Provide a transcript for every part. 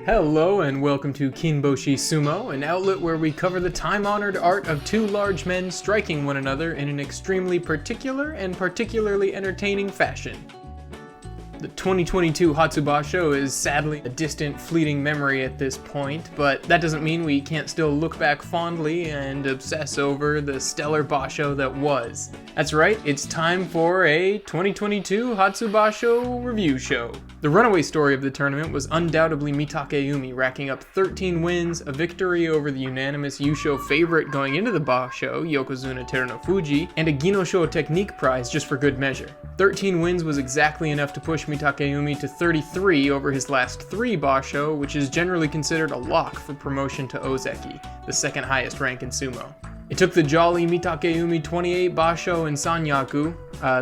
Hello and welcome to Kinboshi Sumo, an outlet where we cover the time-honored art of two large men striking one another in an extremely particular and particularly entertaining fashion. The 2022 Hatsu Basho is sadly a distant, fleeting memory at this point, but that doesn't mean we can't still look back fondly and obsess over the stellar Basho that was. That's right, it's time for a 2022 Hatsu Basho review show. The runaway story of the tournament was undoubtedly Mitakeumi racking up 13 wins, a victory over the unanimous Yusho favorite going into the Basho, Yokozuna Terunofuji, and a Ginosho technique prize just for good measure. 13 wins was exactly enough to push Mitakeumi to 33 over his last 3 Basho, which is generally considered a lock for promotion to Ozeki, the second highest rank in sumo. It took the jolly Mitakeumi 28 Basho and Sanyaku,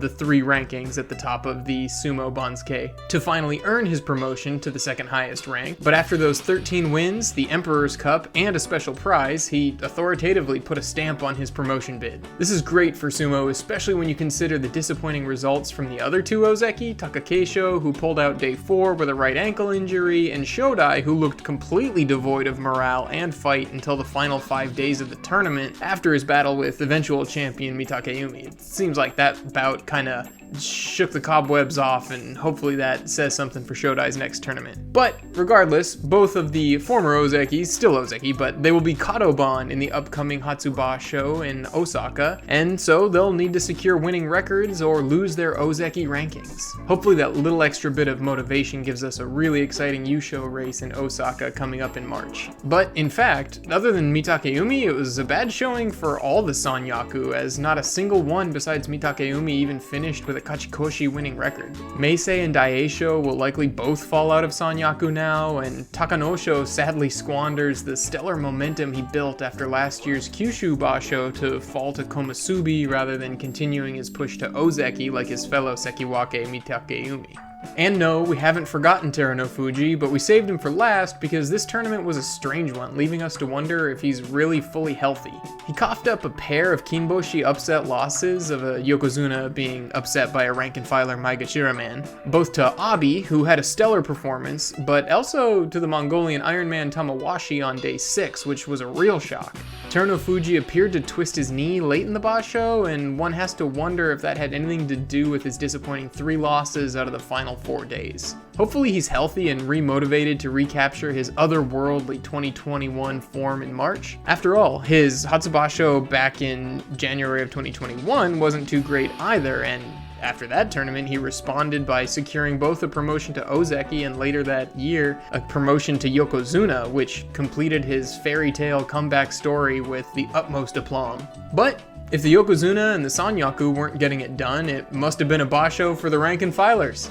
the 3 rankings at the top of the Sumo Banzuke, to finally earn his promotion to the second highest rank. But after those 13 wins, the Emperor's Cup, and a special prize, he authoritatively put a stamp on his promotion bid. This is great for sumo, especially when you consider the disappointing results from the other 2 Ozeki, Takakeisho, who pulled out day 4 with a right ankle injury, and Shodai, who looked completely devoid of morale and fight until the final 5 days of the tournament after his battle with eventual champion Mitakeumi. It seems like that bout kinda shook the cobwebs off, and hopefully that says something for Shodai's next tournament. But regardless, both of the former Ozekis, still Ozeki, but they will be Kadoban in the upcoming Hatsu Basho in Osaka, and so they'll need to secure winning records or lose their Ozeki rankings. Hopefully that little extra bit of motivation gives us a really exciting Yusho race in Osaka coming up in March. But in fact, other than Mitakeumi, it was a bad showing for all the Sanyaku, as not a single one besides Mitakeumi even finished with a Kachikoshi winning record. Meisei and Daisho will likely both fall out of Sanyaku now, and Takanosho sadly squanders the stellar momentum he built after last year's Kyushu Basho to fall to Komusubi rather than continuing his push to Ozeki like his fellow Sekiwake Mitakeumi. And no, we haven't forgotten Terunofuji, but we saved him for last because this tournament was a strange one, leaving us to wonder if he's really fully healthy. He coughed up a pair of Kinboshi upset losses, of a Yokozuna being upset by a rank-and-filer Maegashira man, both to Abi, who had a stellar performance, but also to the Mongolian Ironman Tamawashi on day 6, which was a real shock. Terunofuji appeared to twist his knee late in the Basho, and one has to wonder if that had anything to do with his disappointing 3 losses out of the final 4 days. Hopefully he's healthy and remotivated to recapture his otherworldly 2021 form in March. After all, his Hatsu Basho back in January of 2021 wasn't too great either, and after that tournament, he responded by securing both a promotion to Ozeki and later that year, a promotion to Yokozuna, which completed his fairy tale comeback story with the utmost aplomb. But if the Yokozuna and the Sanyaku weren't getting it done, it must have been a Basho for the rank and filers.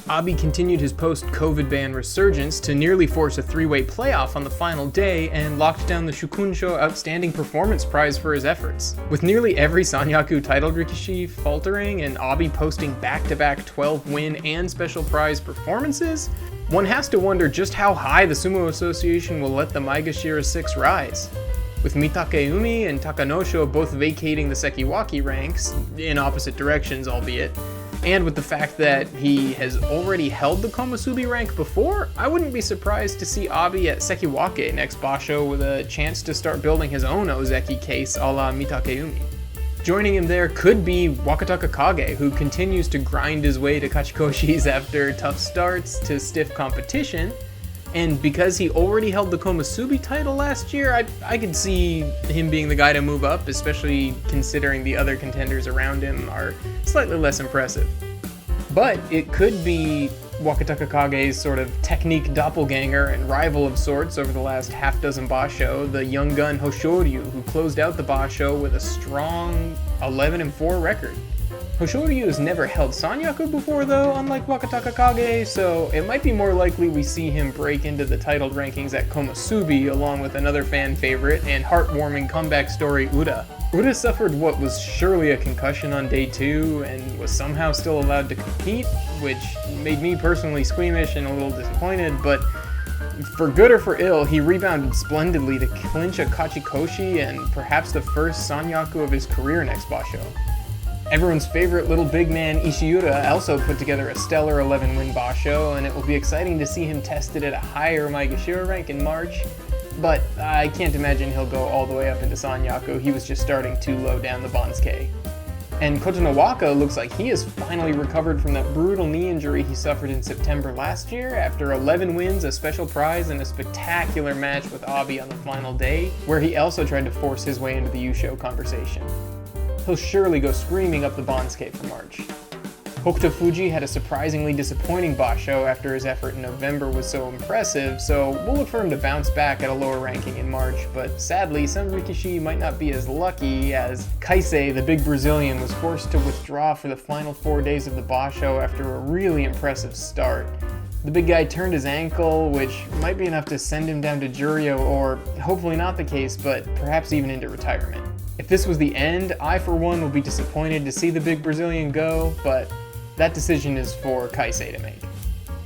Abi continued his post-COVID ban resurgence to nearly force a 3-way playoff on the final day and locked down the Shukunsho Outstanding Performance Prize for his efforts. With nearly every Sanyaku title rikishi faltering and Abi posting back-to-back 12-win and special prize performances, one has to wonder just how high the Sumo Association will let the Maegashira 6 rise. With Mitakeumi and Takanosho both vacating the Sekiwake ranks, in opposite directions albeit, and with the fact that he has already held the Komusubi rank before, I wouldn't be surprised to see Abi at Sekiwake next Basho with a chance to start building his own Ozeki case a la Mitakeumi. Joining him there could be Wakataka Kage, who continues to grind his way to Kachikoshis after tough starts to stiff competition, and because he already held the Komusubi title last year, I could see him being the guy to move up, especially considering the other contenders around him are slightly less impressive. But it could be Wakataka Kage's sort of technique doppelganger and rival of sorts over the last half dozen Basho, the young gun Hoshoryu, who closed out the Basho with a strong 11-4 record. Hoshoryu has never held Sanyaku before though, unlike Wakataka Kage, so it might be more likely we see him break into the titled rankings at Komusubi along with another fan favorite and heartwarming comeback story Uda. Uda suffered what was surely a concussion on day 2 and was somehow still allowed to compete, which made me personally squeamish and a little disappointed, but for good or for ill, he rebounded splendidly to clinch a Kachikoshi and perhaps the first Sanyaku of his career next Basho. Everyone's favorite little big man Ishiura also put together a stellar 11-win Basho, and it will be exciting to see him tested at a higher Maegashira rank in March, but I can't imagine he'll go all the way up into Sanyaku. He was just starting too low down the Bansuke. And Kotonowaka looks like he has finally recovered from that brutal knee injury he suffered in September last year after 11 wins, a special prize, and a spectacular match with Abi on the final day, where he also tried to force his way into the Yusho conversation. He'll surely go screaming up the Bansuke for March. Hokutofuji had a surprisingly disappointing Basho after his effort in November was so impressive, so we'll look for him to bounce back at a lower ranking in March, but sadly, some Rikishi might not be as lucky, as Kaisei, the big Brazilian, was forced to withdraw for the final 4 days of the Basho after a really impressive start. The big guy turned his ankle, which might be enough to send him down to Juryo, or hopefully not the case, but perhaps even into retirement. If this was the end, I for one will be disappointed to see the big Brazilian go, but that decision is for Kaisei to make.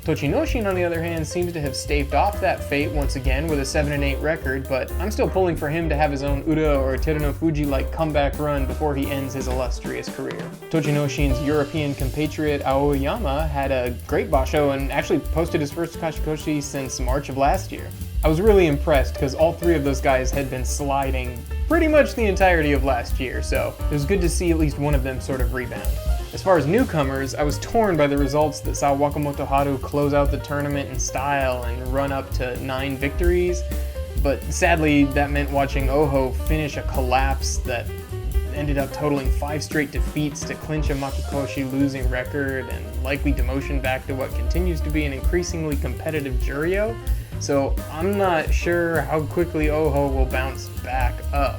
Tochinoshin, on the other hand, seems to have staved off that fate once again with a 7-8 record, but I'm still pulling for him to have his own Uda or Terunofuji-like comeback run before he ends his illustrious career. Tochinoshin's European compatriot Aoyama had a great Basho and actually posted his first Kashikoshi since March of last year. I was really impressed because all three of those guys had been sliding pretty much the entirety of last year, so it was good to see at least one of them sort of rebound. As far as newcomers, I was torn by the results that saw Wakamoto Haru close out the tournament in style and run up to 9 victories, but sadly that meant watching Oho finish a collapse that ended up totaling 5 straight defeats to clinch a Makukoshi losing record and likely demotion back to what continues to be an increasingly competitive Juryo, so I'm not sure how quickly Oho will bounce back up.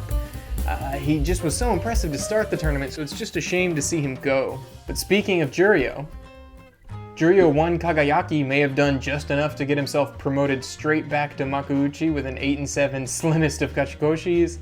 He just was so impressive to start the tournament, so it's just a shame to see him go. But speaking of Juryo 1 Kagayaki may have done just enough to get himself promoted straight back to Makuuchi with an 8-7 slimmest of Kachikoshis.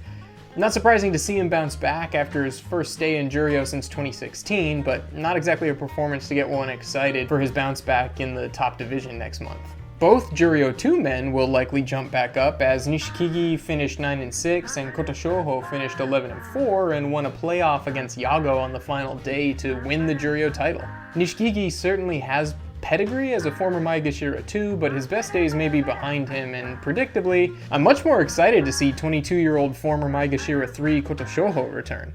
Not surprising to see him bounce back after his first stay in Juryo since 2016, but not exactly a performance to get one excited for his bounce back in the top division next month. Both Juryo 2 men will likely jump back up, as Nishikigi finished 9-6 and Kotoshoho finished 11-4 and won a playoff against Yago on the final day to win the Juryo title. Nishikigi certainly has pedigree as a former Maegashira 2, but his best days may be behind him, and predictably, I'm much more excited to see 22-year-old former Maegashira 3 Kotoshoho return,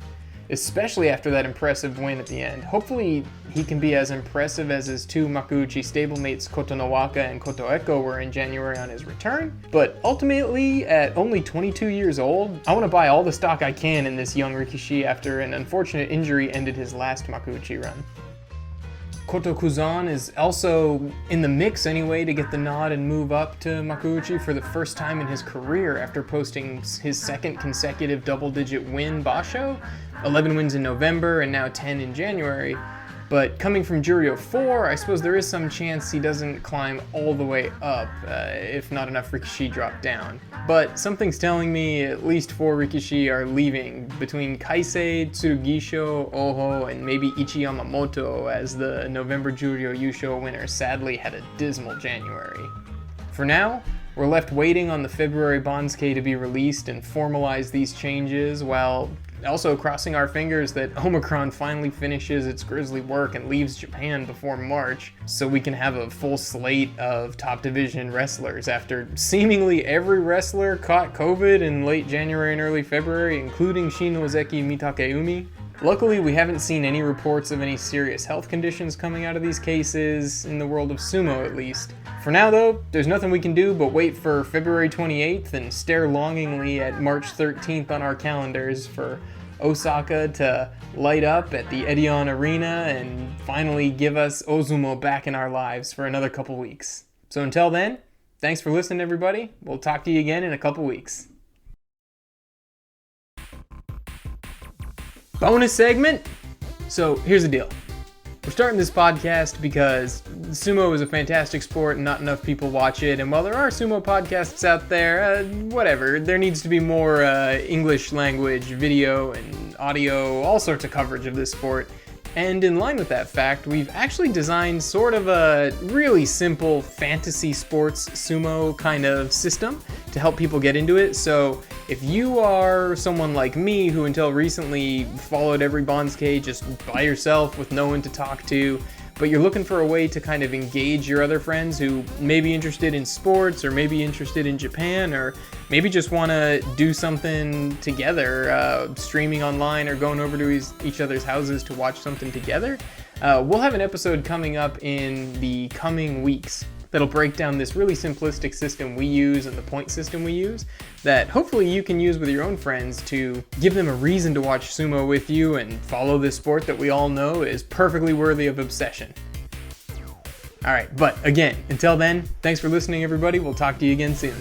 especially after that impressive win at the end. Hopefully he can be as impressive as his 2 Makuuchi stablemates Kotonowaka and Kotoeko were in January on his return, but ultimately, at only 22 years old, I want to buy all the stock I can in this young Rikishi after an unfortunate injury ended his last Makuuchi run. Kotokuzan is also in the mix anyway to get the nod and move up to Makuuchi for the first time in his career after posting his second consecutive double-digit win Basho, 11 wins in November and now 10 in January. But coming from Juryo 4, I suppose there is some chance he doesn't climb all the way up, if not enough Rikishi drop down. But something's telling me at least 4 Rikishi are leaving, between Kaisei, Tsurugisho, Oho, and maybe Ichi Yamamoto, as the November Juryo Yusho winner sadly had a dismal January. For now, we're left waiting on the February Bansuke to be released and formalize these changes, while also crossing our fingers that Omicron finally finishes its grisly work and leaves Japan before March, so we can have a full slate of top division wrestlers after seemingly every wrestler caught COVID in late January and early February, including Ozeki Mitakeumi. Luckily, we haven't seen any reports of any serious health conditions coming out of these cases, in the world of sumo at least. For now though, there's nothing we can do but wait for February 28th and stare longingly at March 13th on our calendars for Osaka to light up at the Edion Arena and finally give us Ozumo back in our lives for another couple weeks. So until then, thanks for listening everybody. We'll talk to you again in a couple weeks. Bonus segment! So here's the deal. We're starting this podcast because sumo is a fantastic sport and not enough people watch it, and while there are sumo podcasts out there, whatever, there needs to be more English language, video, and audio, all sorts of coverage of this sport. And in line with that fact, we've actually designed sort of a really simple fantasy sports sumo kind of system to help people get into it. So if you are someone like me who until recently followed every Bansuke just by yourself with no one to talk to, but you're looking for a way to kind of engage your other friends who may be interested in sports or maybe interested in Japan or maybe just want to do something together, streaming online or going over to each other's houses to watch something together, we'll have an episode coming up in the coming weeks that'll break down this really simplistic system we use and the point system we use that hopefully you can use with your own friends to give them a reason to watch sumo with you and follow this sport that we all know is perfectly worthy of obsession. Alright, but again, until then, thanks for listening everybody, we'll talk to you again soon.